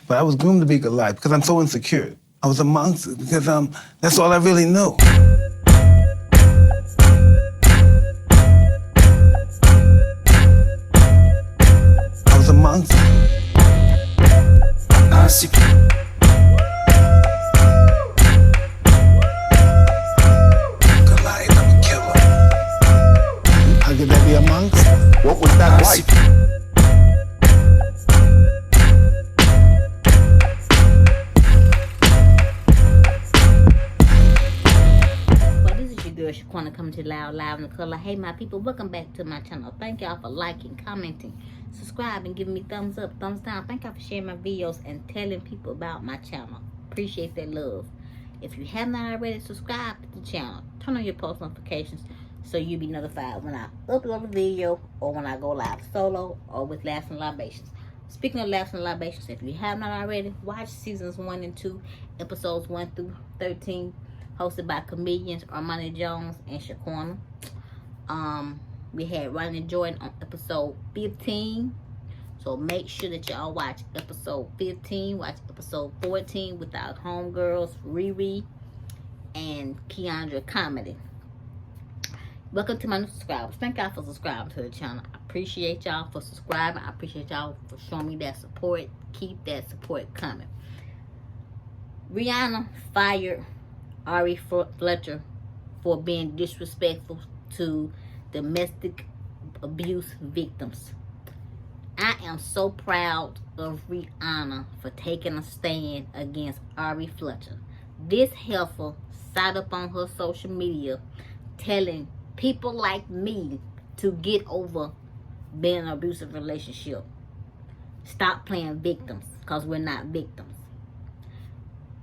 But I was groomed to be Goliath because I'm so insecure. I was a monster because that's all I really knew. I was a monster. I see. Goliath, I'm a killer. How could that be a monster? What was that like? Shaquena coming to Loud in the Color. Hey my people, welcome back to my channel. Thank y'all for liking, commenting, subscribing, giving me thumbs up, thumbs down. Thank y'all for sharing my videos and telling people about my channel. Appreciate that love. If you have not already, subscribe to the channel. Turn on your post notifications so you'll be notified when I upload a video or when I go live solo or with Laughs and Libations. Speaking of Laughs and Libations, if you have not already, watch seasons 1 and 2, episodes 1 through 13. Hosted by comedians Armani Jones and Shaquena. We had Ronnie Jordan on episode 15. So make sure that y'all watch episode 15. Watch episode 14 with our homegirls Riri and Keandra Comedy. Welcome to my new subscribers. Thank y'all for subscribing to the channel. I appreciate y'all for subscribing. I appreciate y'all for showing me that support. Keep that support coming. Rihanna fired Ari Fletcher for being disrespectful to domestic abuse victims. I am so proud of Rihanna for taking a stand against Ari Fletcher. This heifer sat up on her social media telling people like me to get over being in an abusive relationship. Stop playing victims, because we're not victims.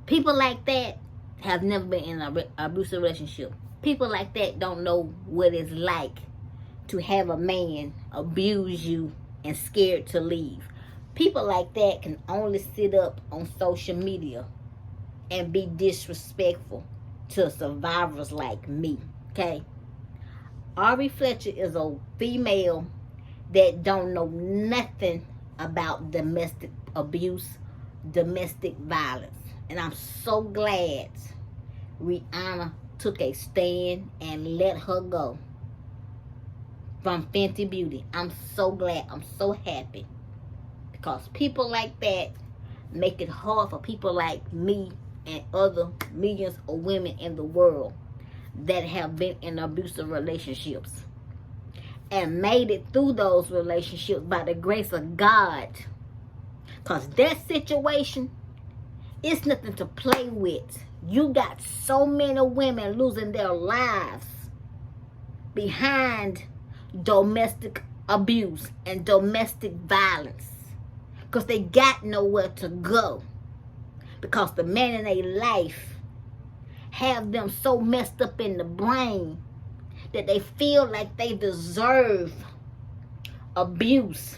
People like that have never been in an abusive relationship. People like that don't know what it's like to have a man abuse you and scared to leave. People like that can only sit up on social media and be disrespectful to survivors like me, okay? Ari Fletcher is a female that don't know nothing about domestic abuse, domestic violence. And I'm so glad Rihanna took a stand and let her go from Fenty Beauty. I'm so glad. I'm so happy. Because people like that make it hard for people like me and other millions of women in the world that have been in abusive relationships and made it through those relationships by the grace of God. Because that situation, it's nothing to play with. You got so many women losing their lives behind domestic abuse and domestic violence because they got nowhere to go, because the man in their life have them so messed up in the brain that they feel like they deserve abuse.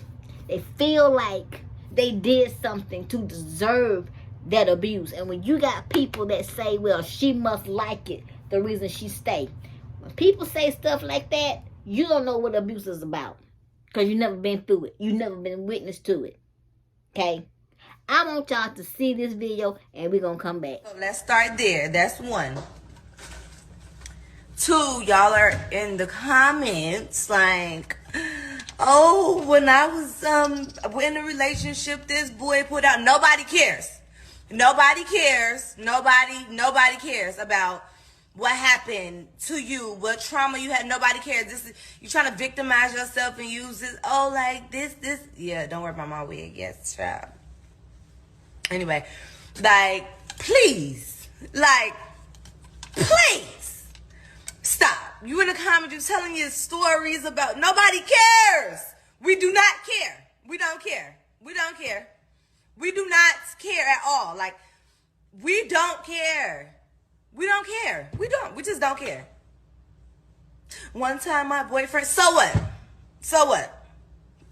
They feel like they did something to deserve that abuse. And when you got people that say, well, she must like it, the reason she stay. When people say stuff like that, you don't know what abuse is about, because you never been through it. You never been witness to it. Okay? I want y'all to see this video and we're going to come back. So let's start there. That's 1. 2, y'all are in the comments like, oh, when I was in a relationship, this boy put out. Nobody cares. Nobody cares. Nobody cares about what happened to you, what trauma you had. Nobody cares. This is, you trying to victimize yourself and use this. Oh, like this. Yeah, don't worry about my wig. Yes, child. Anyway, like, please, stop. You in the comments, you telling your stories about. Nobody cares. We do not care. We don't care. We don't care. We do not care at all. Like, we don't care. We don't care. We don't. We just don't care. One time my boyfriend, so what? So what?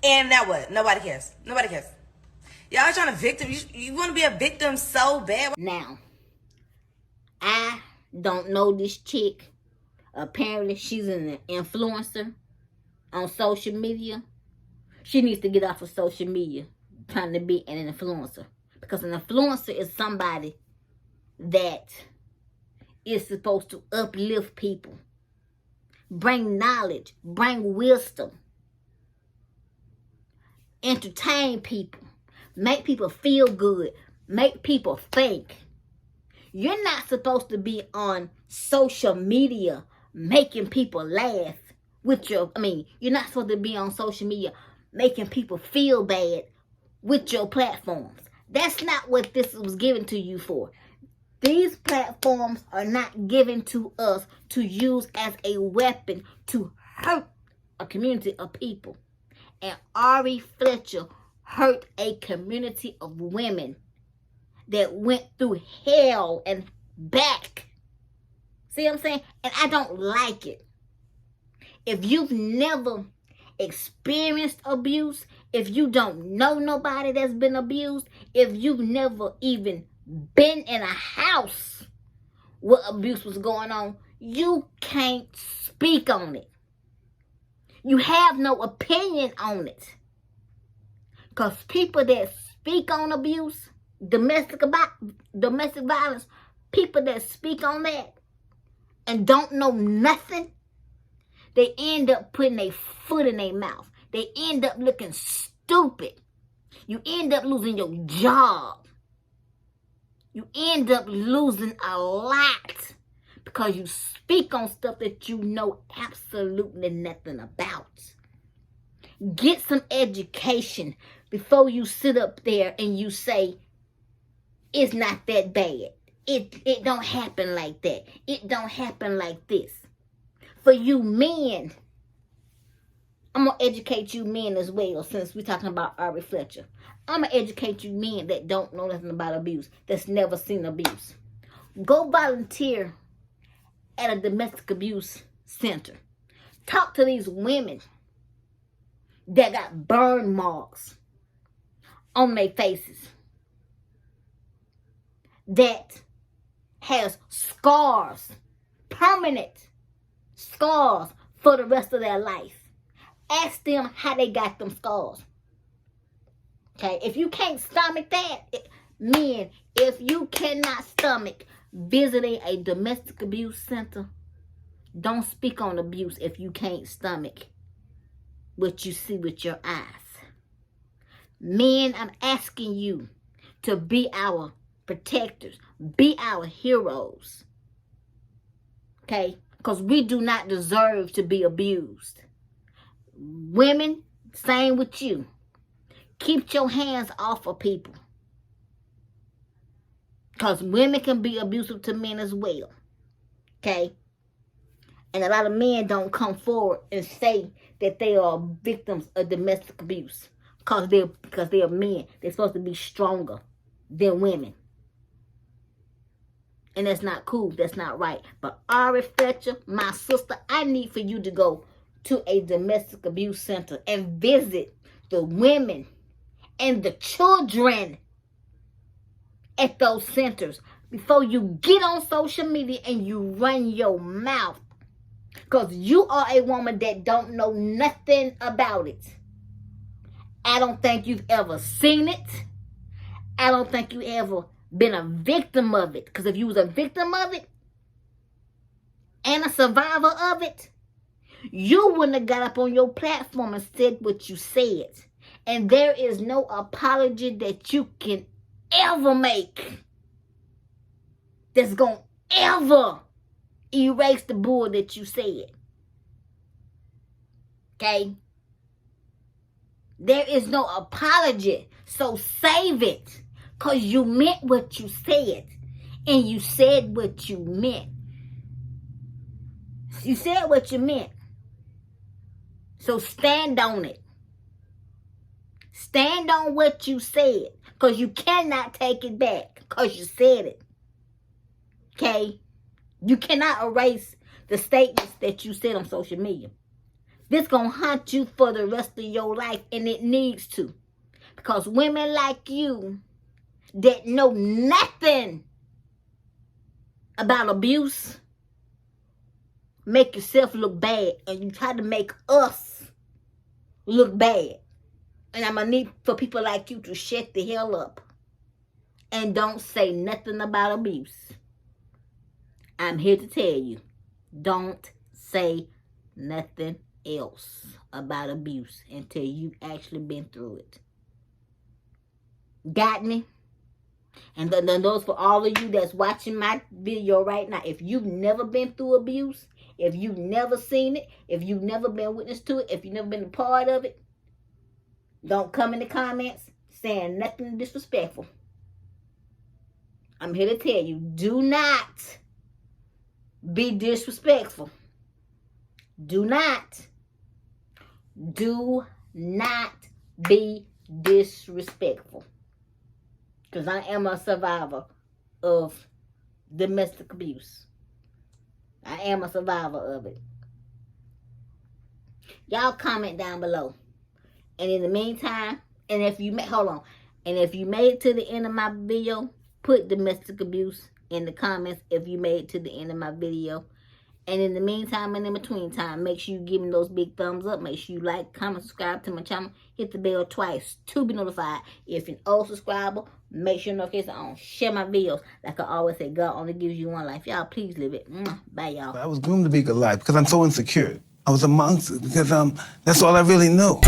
And now what? Nobody cares. Nobody cares. Y'all trying to victim. You want to be a victim so bad. Now, I don't know this chick. Apparently, she's an influencer on social media. She needs to get off of social media trying to be an influencer, Because an influencer is somebody that is supposed to uplift people, bring knowledge, bring wisdom, entertain people, make people feel good, make people think. You're not supposed to be on social media making people laugh with your, you're not supposed to be on social media making people feel bad with your platforms. That's not what this was given to you for. These platforms are not given to us to use as a weapon to hurt a community of people. And Ari Fletcher hurt a community of women that went through hell and back. See what I'm saying? And I don't like it. If you've never experienced abuse, if you don't know nobody that's been abused, if you've never even been in a house where abuse was going on, you can't speak on it. You have no opinion on it. Because people that speak on abuse, domestic violence, people that speak on that and don't know nothing, they end up putting their foot in their mouth. They end up looking stupid. You end up losing your job. You end up losing a lot because you speak on stuff that you know absolutely nothing about. Get some education before you sit up there and you say, it's not that bad. It don't happen like that. It don't happen like this. For you men, I'm going to educate you men as well, since we're talking about Ari Fletcher. I'm going to educate you men that don't know nothing about abuse, that's never seen abuse. Go volunteer at a domestic abuse center. Talk to these women that got burn marks on their faces, that has scars, permanent scars for the rest of their life. Ask them how they got them scars. Okay, if you can't stomach that, men, if you cannot stomach visiting a domestic abuse center, don't speak on abuse if you can't stomach what you see with your eyes. Men, I'm asking you to be our protectors, be our heroes. Okay, because we do not deserve to be abused. Women, same with you. Keep your hands off of people. Because women can be abusive to men as well. Okay? And a lot of men don't come forward and say that they are victims of domestic abuse. Because they're men. They're supposed to be stronger than women. And that's not cool. That's not right. But Ari Fletcher, my sister, I need for you to go to a domestic abuse center and visit the women and the children at those centers before you get on social media and you run your mouth. Because you are a woman that don't know nothing about it. I don't think you've ever seen it. I don't think you ever been a victim of it. Because if you was a victim of it and a survivor of it, you wouldn't have got up on your platform and said what you said. And there is no apology that you can ever make that's going to ever erase the bull that you said. Okay? There is no apology. So save it. Because you meant what you said. And you said what you meant. You said what you meant. So stand on it. Stand on what you said. Because you cannot take it back. Because you said it. Okay? You cannot erase the statements that you said on social media. This gonna haunt you for the rest of your life. And it needs to. Because women like you that know nothing about abuse make yourself look bad. And you try to make us look bad. And I'm going to need for people like you to shut the hell up. and don't say nothing about abuse. I'm here to tell you, don't say nothing else about abuse until you've actually been through it. Got me? And then those for all of you that's watching my video right now, if you've never been through abuse, if you've never seen it, if you've never been witness to it, if you've never been a part of it, don't come in the comments saying nothing disrespectful. I'm here to tell you, do not be disrespectful. Do not be disrespectful. Because I am a survivor of domestic abuse. I am a survivor of it. Y'all comment down below. And in the meantime, and if you hold on, and if you made it to the end of my video, put domestic abuse in the comments if you made it to the end of my video. And in the meantime and in between time, make sure you give me those big thumbs up. Make sure you like, comment, subscribe to my channel. Hit the bell twice to be notified. If you're an old subscriber, make sure notifications are on. Share my videos. Like I always say, God only gives you one life. Y'all, please live it. Bye, y'all. I was groomed to be Goliath because I'm so insecure. I was a monster because that's all I really knew.